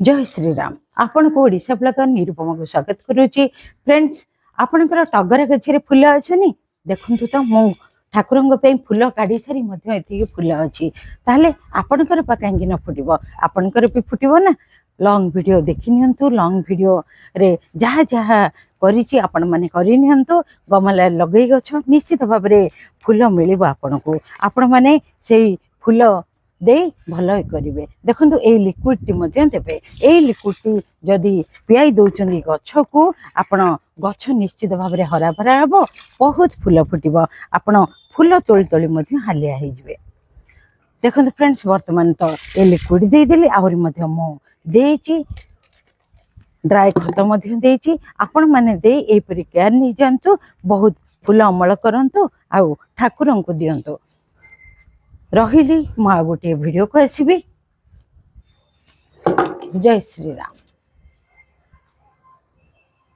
जय श्री राम। आपण को ओडिशा ब्लॉगर निरुपमा को स्वागत करूची। फ्रेंड्स, आपणकर टगर गछरे फूल अछि देखंतु तो मु ठाकुरंग पे फूल काढी सारी मध्ये एति फूल अछि ताले आपणकर पा कांगी न फुटिबो आपणकर भी फुटिबो ना। लॉन्ग वीडियो देखि नियंतु। लॉन्ग वीडियो रे जहा जहा करिछि आपण माने करि नियंतु। गमला लगै गछ निश्चित भाव रे फूल मिलिबो आपनको। आपण माने सेई फूल दे भल करेंगे। देखो ये लिक्विड टी देवे। ये लिक्विड टी जदि पियाई दौरान गछ को आपण गछ निश्चित भाव में हरा भरा हे बहुत फूल फुटब। आपण फूल तोली तोली हालिया हो। देखो फ्रेंड्स, बर्तमान तो ये लिक्विड देदेली आहरी मुझे ड्राई खत आपण मैंने दे यहपरी केयर नहीं जातु। बहुत फूल अमल करंतु आउ ठाकुर को दिंतु। रही मु आ गोटे वीडियो को आसबि। जय श्री राम।